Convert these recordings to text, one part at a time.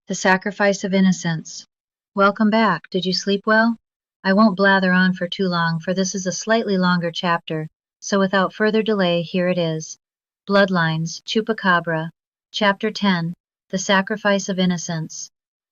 The Sacrifice of Innocence. Welcome back. Did you sleep well? I won't blather on for too long, for this is a slightly longer chapter, so without further delay, here it is. Bloodlines, Chupacabra. Chapter 10. The Sacrifice of Innocence.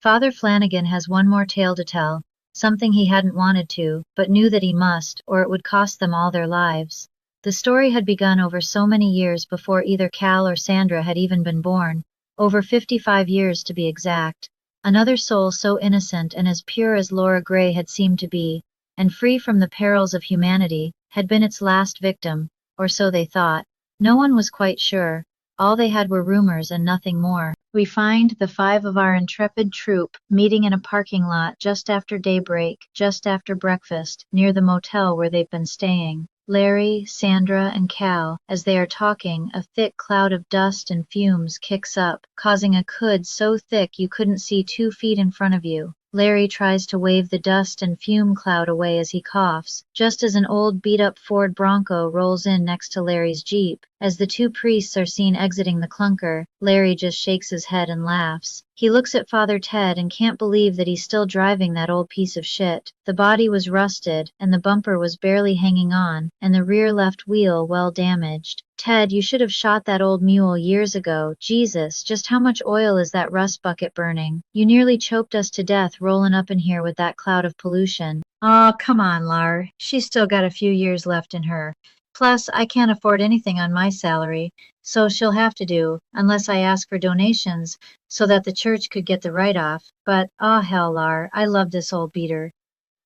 Father Flanagan has one more tale to tell, something he hadn't wanted to, but knew that he must, or it would cost them all their lives. The story had begun over so many years before either Cal or Sandra had even been born. Over 55 years to be exact. Another soul so innocent and as pure as Laura Gray had seemed to be, and free from the perils of humanity, had been its last victim, or so they thought. No one was quite sure. All they had were rumors and nothing more. We find the 5 of our intrepid troop meeting in a parking lot just after daybreak, just after breakfast, near the motel where they've been staying. Larry, Sandra, and Cal, as they are talking, a thick cloud of dust and fumes kicks up, causing a khud so thick you couldn't see 2 feet in front of you. Larry tries to wave the dust and fume cloud away as he coughs, just as an old beat-up Ford Bronco rolls in next to Larry's Jeep. As the 2 priests are seen exiting the clunker, Larry just shakes his head and laughs. He looks at Father Ted and can't believe that he's still driving that old piece of shit. The body was rusted, and the bumper was barely hanging on, and the rear left wheel well damaged. Ted, you should have shot that old mule years ago. Jesus, just how much oil is that rust bucket burning? You nearly choked us to death rolling up in here with that cloud of pollution. Oh, come on, Lar. She's still got a few years left in her. Plus, I can't afford anything on my salary, so she'll have to do, unless I ask for donations, so that the church could get the write-off. But, oh hell, Lar, I love this old beater.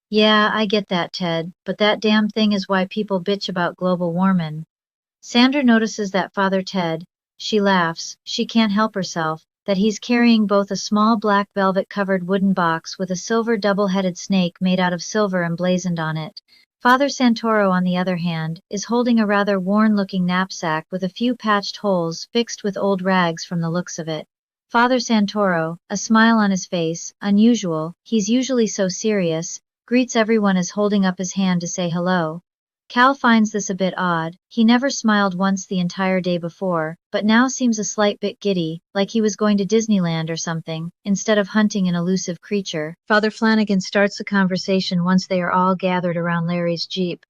Yeah, I get that, Ted, but that damn thing is why people bitch about global warming. Sandra notices that Father Ted, she laughs, she can't help herself, that he's carrying both a small black velvet-covered wooden box with a silver double-headed snake made out of silver emblazoned on it. Father Santoro, on the other hand, is holding a rather worn-looking knapsack with a few patched holes fixed with old rags from the looks of it. Father Santoro, a smile on his face, unusual, he's usually so serious, greets everyone as holding up his hand to say hello. Cal finds this a bit odd. He never smiled once the entire day before, but now seems a slight bit giddy, like he was going to Disneyland or something, instead of hunting an elusive creature. Father Flanagan starts the conversation once they are all gathered around Larry's Jeep.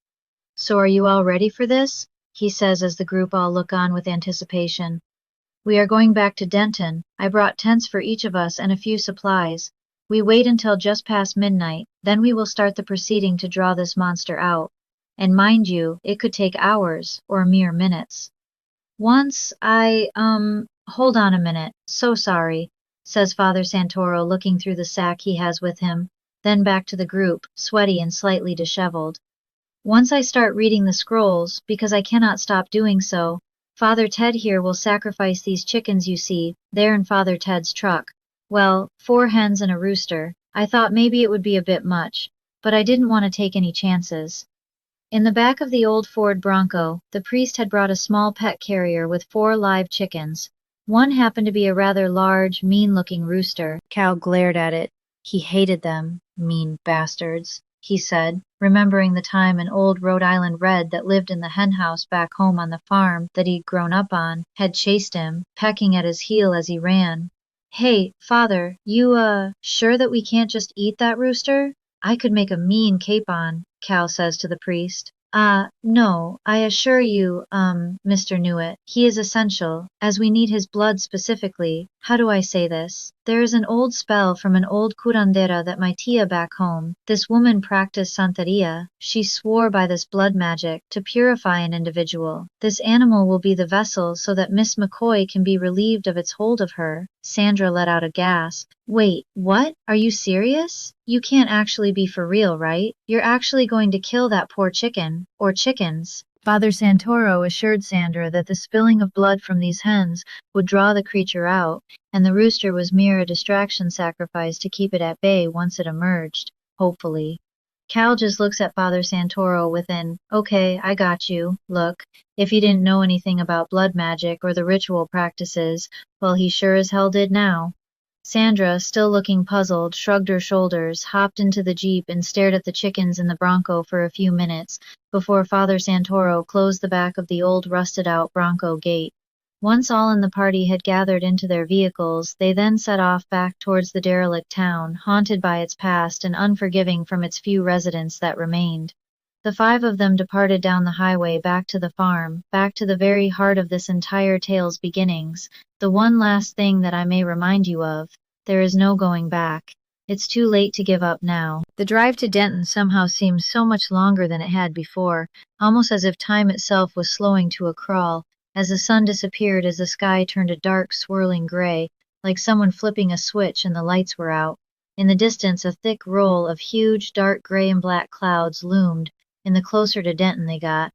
So are you all ready for this? He says as the group all look on with anticipation. We are going back to Denton. I brought tents for each of us and a few supplies. We wait until just past midnight, then we will start the proceeding to draw this monster out. And mind you, it could take hours, or mere minutes. Once hold on a minute, so sorry, says Father Santoro looking through the sack he has with him, then back to the group, sweaty and slightly disheveled. Once I start reading the scrolls, because I cannot stop doing so, Father Ted here will sacrifice these chickens you see, there in Father Ted's truck. Well, 4 hens and a rooster. I thought maybe it would be a bit much, but I didn't want to take any chances. In the back of the old Ford Bronco, the priest had brought a small pet carrier with 4 live chickens. One happened to be a rather large, mean-looking rooster. Cal glared at it. He hated them, mean bastards, he said, remembering the time an old Rhode Island red that lived in the henhouse back home on the farm that he'd grown up on had chased him, pecking at his heel as he ran. Hey, Father, you, sure that we can't just eat that rooster? I could make a mean capon, Cal says to the priest. No, I assure you, Mr. Newitt, he is essential, as we need his blood specifically. How do I say this? There is an old spell from an old curandera that my tia back home. This woman practiced santeria. She swore by this blood magic to purify an individual. This animal will be the vessel so that Miss McCoy can be relieved of its hold of her. Sandra let out a gasp. Wait, what? Are you serious? You can't actually be for real, right? You're actually going to kill that poor chicken, or chickens. Father Santoro assured Sandra that the spilling of blood from these hens would draw the creature out, and the rooster was mere a distraction sacrifice to keep it at bay once it emerged, hopefully. Cal just looks at Father Santoro with an, okay, I got you, look. If he didn't know anything about blood magic or the ritual practices, well, he sure as hell did now. Sandra, still looking puzzled, shrugged her shoulders, hopped into the Jeep and stared at the chickens in the Bronco for a few minutes, before Father Santoro closed the back of the old rusted-out Bronco gate. Once all in the party had gathered into their vehicles, they then set off back towards the derelict town, haunted by its past and unforgiving from its few residents that remained. The five of them departed down the highway back to the farm, back to the very heart of this entire tale's beginnings. The one last thing that I may remind you of, there is no going back. It's too late to give up now. The drive to Denton somehow seemed so much longer than it had before, almost as if time itself was slowing to a crawl, as the sun disappeared, as the sky turned a dark, swirling gray, like someone flipping a switch and the lights were out. In the distance, a thick roll of huge, dark gray and black clouds loomed, and the closer to Denton they got.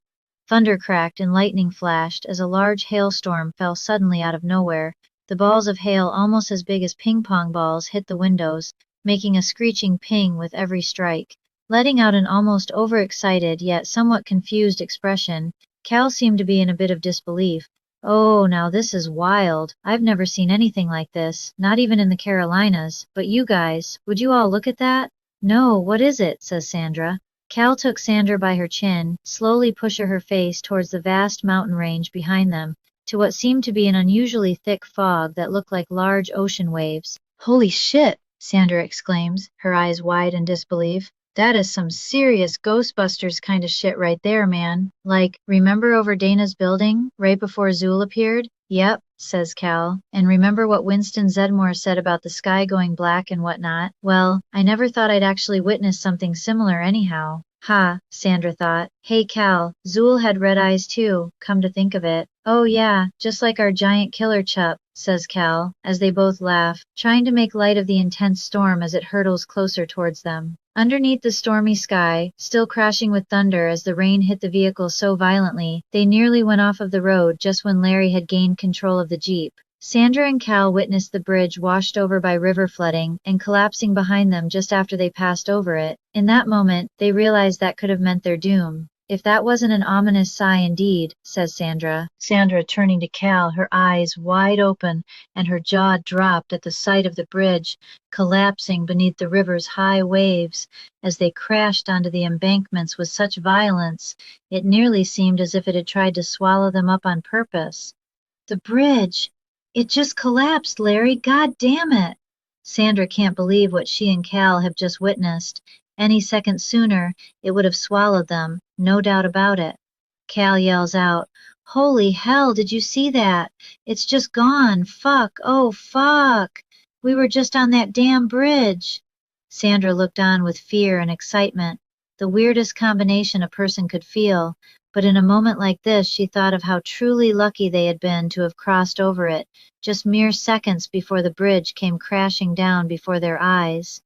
Thunder cracked and lightning flashed as a large hailstorm fell suddenly out of nowhere. The balls of hail, almost as big as ping-pong balls, hit the windows, making a screeching ping with every strike. Letting out an almost overexcited yet somewhat confused expression, Cal seemed to be in a bit of disbelief. Oh, now this is wild. I've never seen anything like this, not even in the Carolinas. But you guys, would you all look at that? No, what is it? Says Sandra. Cal took Sandra by her chin, slowly pushing her face towards the vast mountain range behind them, to what seemed to be an unusually thick fog that looked like large ocean waves. Holy shit! Sandra exclaims, her eyes wide in disbelief. That is some serious Ghostbusters kind of shit right there, man. Like, remember over Dana's building, right before Zool appeared? Yep, says Cal. And remember what Winston Zedmore said about the sky going black and whatnot? Well, I never thought I'd actually witness something similar anyhow. Ha, Sandra thought. Hey Cal, Zool had red eyes too, come to think of it. Oh yeah, just like our giant killer Chup, says Cal, as they both laugh, trying to make light of the intense storm as it hurtles closer towards them. Underneath the stormy sky, still crashing with thunder as the rain hit the vehicle so violently, they nearly went off of the road just when Larry had gained control of the Jeep. Sandra and Cal witnessed the bridge washed over by river flooding and collapsing behind them just after they passed over it. In that moment, they realized that could have meant their doom. If that wasn't an ominous sigh indeed, says Sandra. Sandra, turning to Cal, her eyes wide open and her jaw dropped at the sight of the bridge collapsing beneath the river's high waves as they crashed onto the embankments with such violence, it nearly seemed as if it had tried to swallow them up on purpose. The bridge! It just collapsed, Larry. God damn it! Sandra can't believe what she and Cal have just witnessed. Any second sooner, it would have swallowed them, no doubt about it. Cal yells out, Holy hell, did you see that? It's just gone. Fuck, oh fuck. We were just on that damn bridge. Sandra looked on with fear and excitement, the weirdest combination a person could feel, but in a moment like this she thought of how truly lucky they had been to have crossed over it, just mere seconds before the bridge came crashing down before their eyes.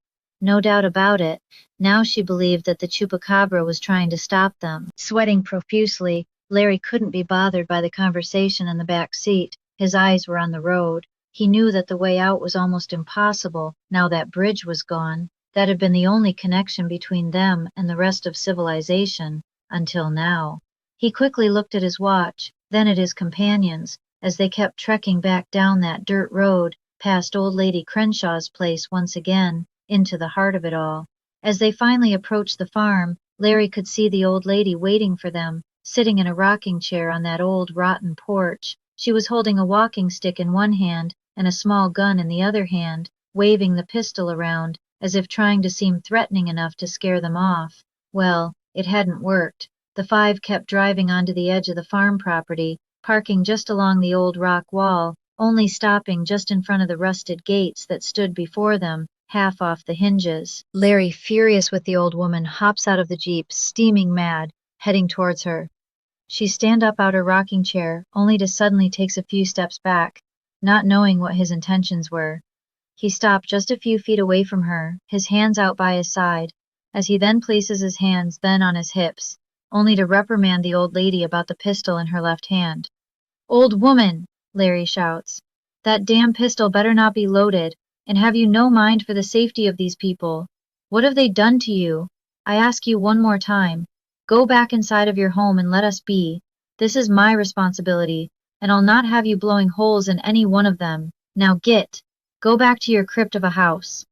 No doubt about it, now she believed that the Chupacabra was trying to stop them. Sweating profusely, Larry couldn't be bothered by the conversation in the back seat. His eyes were on the road. He knew that the way out was almost impossible, now that bridge was gone. That had been the only connection between them and the rest of civilization, until now. He quickly looked at his watch, then at his companions, as they kept trekking back down that dirt road, past old lady Crenshaw's place once again, into the heart of it all. As they finally approached the farm, Larry could see the old lady waiting for them, sitting in a rocking chair on that old rotten porch. She was holding a walking stick in one hand and a small gun in the other hand, waving the pistol around, as if trying to seem threatening enough to scare them off. Well, it hadn't worked. The five kept driving onto the edge of the farm property, parking just along the old rock wall, only stopping just in front of the rusted gates that stood before them, half off the hinges. Larry, furious with the old woman, hops out of the Jeep, steaming mad, heading towards her. She stands up out her rocking chair, only to suddenly takes a few steps back, not knowing what his intentions were. He stopped just a few feet away from her, his hands out by his side, as he then places his hands then on his hips, only to reprimand the old lady about the pistol in her left hand. Old woman, Larry shouts, that damn pistol better not be loaded, and have you no mind for the safety of these people? What have they done to you? I ask you one more time. Go back inside of your home and let us be. This is my responsibility, and I'll not have you blowing holes in any one of them. Now get. Go back to your crypt of a house.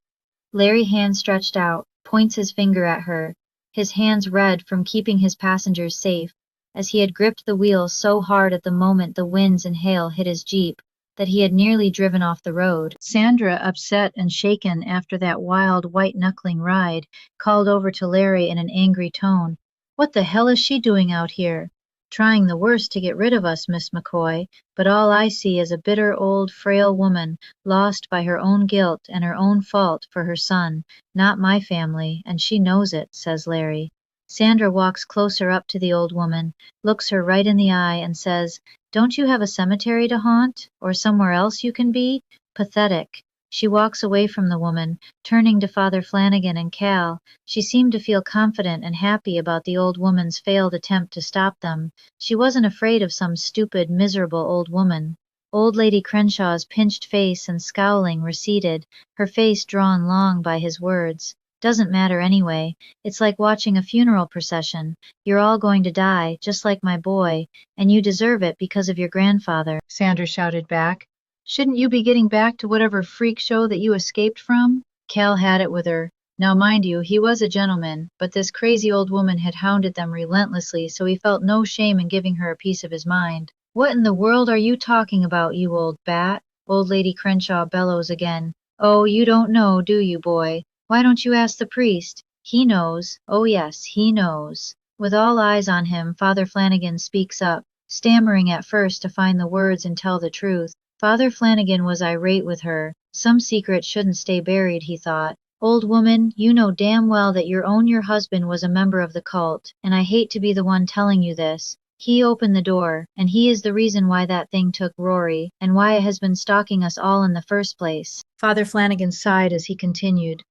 Larry, hand stretched out, points his finger at her, his hands red from keeping his passengers safe. as he had gripped the wheel so hard at the moment the winds and hail hit his Jeep that he had nearly driven off the road. Sandra, upset and shaken after that wild, white-knuckling ride, called over to Larry in an angry tone, "What the hell is she doing out here?" "Trying the worst to get rid of us, Miss McCoy, but all I see is a bitter old frail woman lost by her own guilt and her own fault for her son, not my family, and she knows it," says Larry. Sandra walks closer up to the old woman, looks her right in the eye, and says, "Don't you have a cemetery to haunt, or somewhere else you can be?" Pathetic. She walks away from the woman, turning to Father Flanagan and Cal. She seemed to feel confident and happy about the old woman's failed attempt to stop them. She wasn't afraid of some stupid, miserable old woman. Old Lady Crenshaw's pinched face and scowling receded, her face drawn long by his words. "Doesn't matter anyway. It's like watching a funeral procession. You're all going to die, just like my boy, and you deserve it because of your grandfather," Sandra shouted back. "Shouldn't you be getting back to whatever freak show that you escaped from?" Cal had it with her. Now mind you, he was a gentleman, but this crazy old woman had hounded them relentlessly, so he felt no shame in giving her a piece of his mind. "What in the world are you talking about, you old bat?" Old Lady Crenshaw bellows again. "Oh, you don't know, do you, boy? Why don't you ask the priest? He knows. Oh yes, he knows." With all eyes on him, Father Flanagan speaks up, stammering at first to find the words and tell the truth. Father Flanagan was irate with her. Some secret shouldn't stay buried, he thought. "Old woman, you know damn well that your husband was a member of the cult, and I hate to be the one telling you this. He opened the door, and he is the reason why that thing took Rory, and why it has been stalking us all in the first place." Father Flanagan sighed as he continued.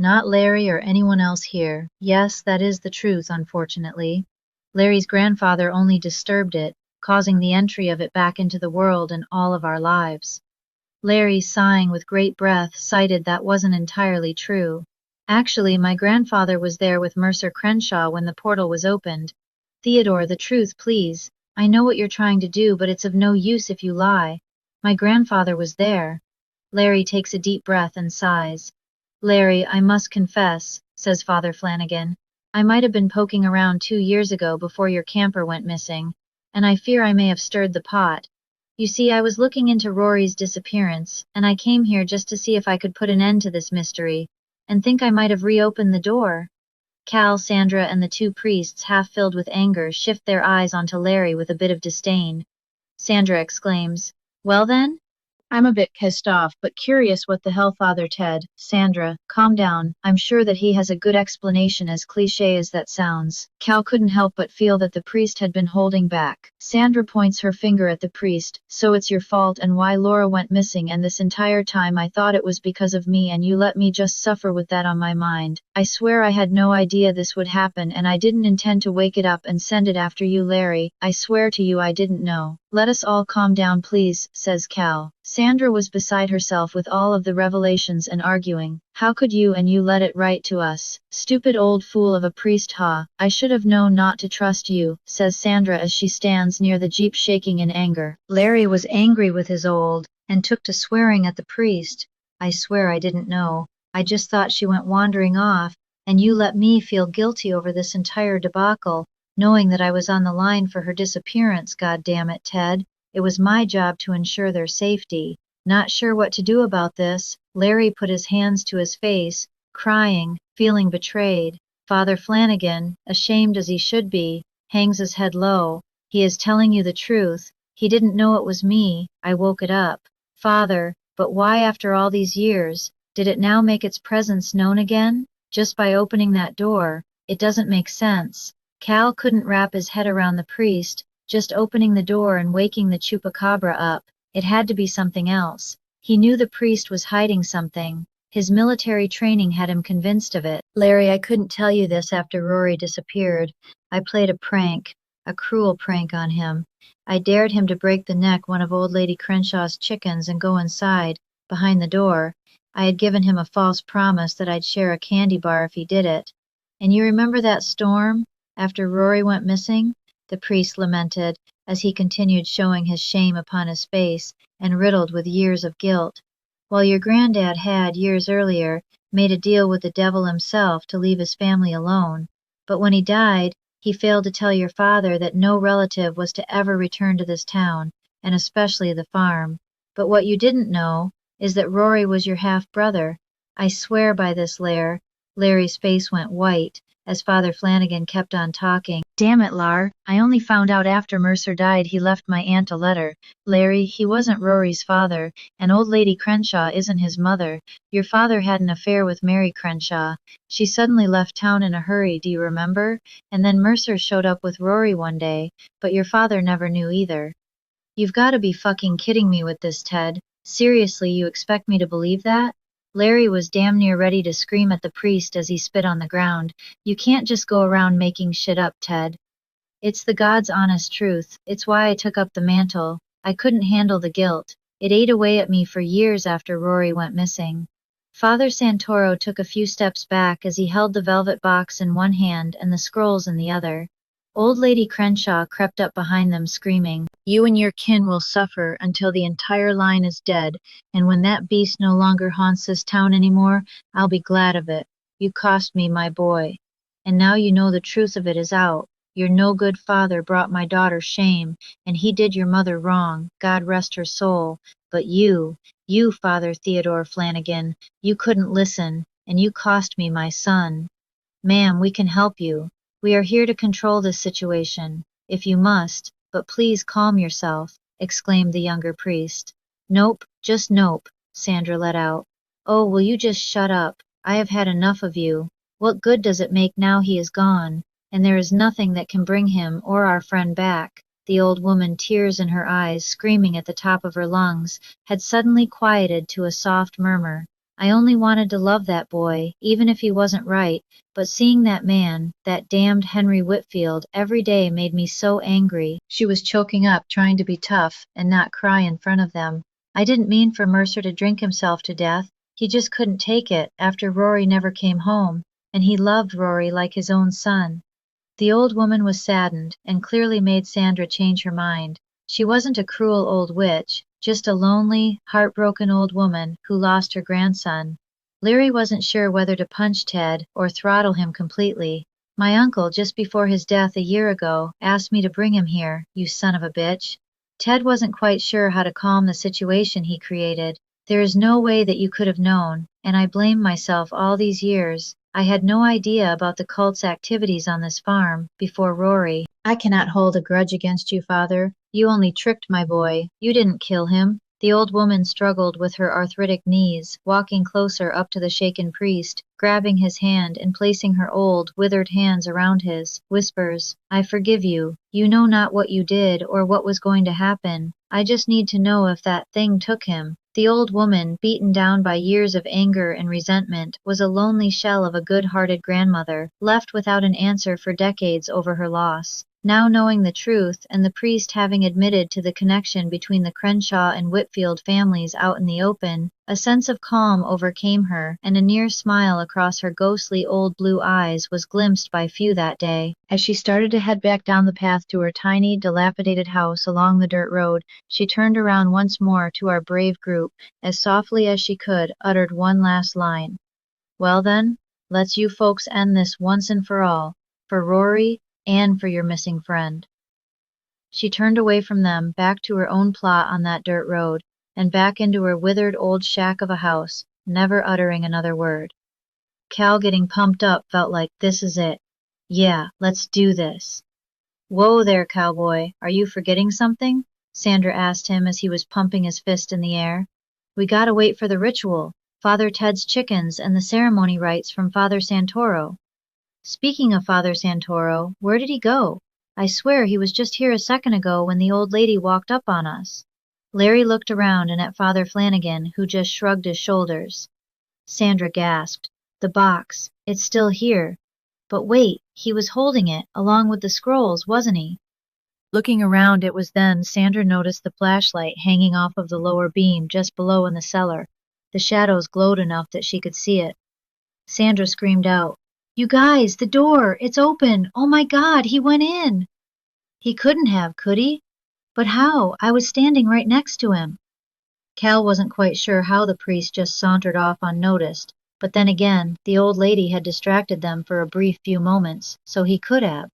"Not Larry or anyone else here. Yes, that is the truth, unfortunately. Larry's grandfather only disturbed it, causing the entry of it back into the world and all of our lives." Larry, sighing with great breath, cited that wasn't entirely true. "Actually, my grandfather was there with Mercer Crenshaw when the portal was opened." "Theodore, the truth, please. I know what you're trying to do, but it's of no use if you lie. My grandfather was there." Larry takes a deep breath and sighs. "Larry, I must confess," says Father Flanagan. "I might have been poking around 2 years ago before your camper went missing, and I fear I may have stirred the pot. You see, I was looking into Rory's disappearance, and I came here just to see if I could put an end to this mystery, and think I might have reopened the door." Cal, Sandra, and the two priests, half filled with anger, shift their eyes onto Larry with a bit of disdain. Sandra exclaims, "Well then?" "I'm a bit pissed off, but curious what the hell, Father Ted." "Sandra, calm down. I'm sure that he has a good explanation, as cliché as that sounds." Cal couldn't help but feel that the priest had been holding back. Sandra points her finger at the priest. "So it's your fault and why Laura went missing, and this entire time I thought it was because of me, and you let me just suffer with that on my mind. I swear I had no idea this would happen, and I didn't intend to wake it up and send it after you, Larry. I swear to you I didn't know." "Let us all calm down, please," says Cal. Sandra was beside herself with all of the revelations and arguing. "How could you let it right to us? Stupid old fool of a priest, ha! I should have known not to trust you," says Sandra as she stands near the Jeep shaking in anger. Larry was angry with his old, and took to swearing at the priest. "I swear I didn't know. I just thought she went wandering off, and you let me feel guilty over this entire debacle, knowing that I was on the line for her disappearance. God damn it, Ted. It was my job to ensure their safety." Not sure what to do about this, Larry put his hands to his face, crying, feeling betrayed. Father Flanagan, ashamed as he should be, hangs his head low. "He is telling you the truth. He didn't know it was me. I woke it up." "Father, but why after all these years? Did it now make its presence known again? Just by opening that door? It doesn't make sense." Cal couldn't wrap his head around the priest, just opening the door and waking the Chupacabra up. It had to be something else. He knew the priest was hiding something. His military training had him convinced of it. "Larry, I couldn't tell you this after Rory disappeared. I played a prank, a cruel prank on him. I dared him to break the neck one of old Lady Crenshaw's chickens and go inside, behind the door. I had given him a false promise that I'd share a candy bar if he did it. And you remember that storm, after Rory went missing?" the priest lamented, as he continued showing his shame upon his face, and riddled with years of guilt. "Well, your granddad had, years earlier, made a deal with the devil himself to leave his family alone. But when he died, He failed to tell your father that no relative was to ever return to this town, and especially the farm. But what you didn't know is that Rory was your half-brother. I swear by this, Lair." Larry's face went white as Father Flanagan kept on talking. "Damn it, Lar, I only found out after Mercer died he left my aunt a letter. Larry, he wasn't Rory's father, and old lady Crenshaw isn't his mother. Your father had an affair with Mary Crenshaw. She suddenly left town in a hurry, do you remember? And then Mercer showed up with Rory one day, but your father never knew either." "You've gotta be fucking kidding me with this, Ted. Seriously, you expect me to believe that?" Larry was damn near ready to scream at the priest as he spit on the ground. "You can't just go around making shit up, Ted. It's the God's honest truth. It's why I took up the mantle. I couldn't handle the guilt. It ate away at me for years after Rory went missing." Father Santoro took a few steps back as he held the velvet box in one hand and the scrolls in the other. Old Lady Crenshaw crept up behind them screaming, "You and your kin will suffer until the entire line is dead, and when that beast no longer haunts this town anymore, I'll be glad of it. You cost me my boy. And now you know the truth of it is out. Your no-good father brought my daughter shame, and he did your mother wrong, God rest her soul. But you, Father Theodore Flanagan, you couldn't listen, and you cost me my son. Ma'am, we can help you. We are here to control this situation, if you must, but please calm yourself," exclaimed the younger priest. "Nope, just nope," Sandra let out. "Oh, will you just shut up? I have had enough of you. What good does it make now he is gone? And there is nothing that can bring him or our friend back." The old woman, tears in her eyes, screaming at the top of her lungs, had suddenly quieted to a soft murmur. "I only wanted to love that boy, even if he wasn't right, but seeing that man, that damned Henry Whitfield, every day made me so angry." She was choking up, trying to be tough and not cry in front of them. "I didn't mean for Mercer to drink himself to death. He just couldn't take it after Rory never came home, and he loved Rory like his own son." The old woman was saddened, and clearly made Sandra change her mind. She wasn't a cruel old witch, just a lonely, heartbroken old woman who lost her grandson. Larry wasn't sure whether to punch Ted or throttle him completely. "My uncle, just before his death a year ago, asked me to bring him here, you son of a bitch." Ted wasn't quite sure how to calm the situation he created. "There is no way that you could have known, and I blame myself all these years. I had no idea about the cult's activities on this farm before Rory. I cannot hold a grudge against you, Father. You only tricked my boy. You didn't kill him." The old woman struggled with her arthritic knees, walking closer up to the shaken priest, grabbing his hand and placing her old, withered hands around his, whispers, "I forgive you. You know not what you did or what was going to happen. I just need to know if that thing took him." The old woman, beaten down by years of anger and resentment, was a lonely shell of a good-hearted grandmother, left without an answer for decades over her loss. Now knowing the truth, and the priest having admitted to the connection between the Crenshaw and Whitfield families out in the open, a sense of calm overcame her, and a near smile across her ghostly old blue eyes was glimpsed by few that day. As she started to head back down the path to her tiny, dilapidated house along the dirt road, she turned around once more to our brave group, as softly as she could, uttered one last line. "Well then, let's you folks end this once and for all, for Rory, and for your missing friend." She turned away from them, back to her own plot on that dirt road, and back into her withered old shack of a house, never uttering another word. Cal, getting pumped up, felt like, this is it. Yeah, let's do this. "Whoa there, cowboy, are you forgetting something?" Sandra asked him as he was pumping his fist in the air. "We gotta wait for the ritual, Father Ted's chickens and the ceremony rites from Father Santoro." "Speaking of Father Santoro, where did he go? I swear he was just here a second ago when the old lady walked up on us." Larry looked around and at Father Flanagan, who just shrugged his shoulders. Sandra gasped. "The box. It's still here. But wait, he was holding it, along with the scrolls, wasn't he?" Looking around, it was then Sandra noticed the flashlight hanging off of the lower beam just below in the cellar. The shadows glowed enough that she could see it. Sandra screamed out, "You guys, the door! It's open! Oh my God, he went in!" "He couldn't have, could he? But how? I was standing right next to him." Cal wasn't quite sure how the priest just sauntered off unnoticed, but then again, the old lady had distracted them for a brief few moments, so he could have.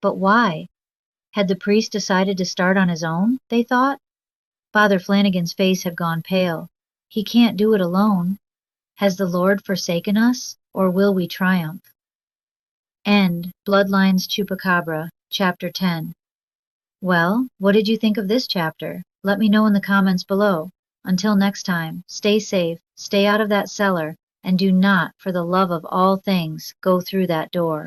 But why? Had the priest decided to start on his own, they thought? Father Flanagan's face had gone pale. He can't do it alone. Has the Lord forsaken us, or will we triumph? End Bloodlines Chupacabra, Chapter 10. Well, what did you think of this chapter? Let me know in the comments below. Until next time, stay safe, stay out of that cellar, and do not, for the love of all things, go through that door.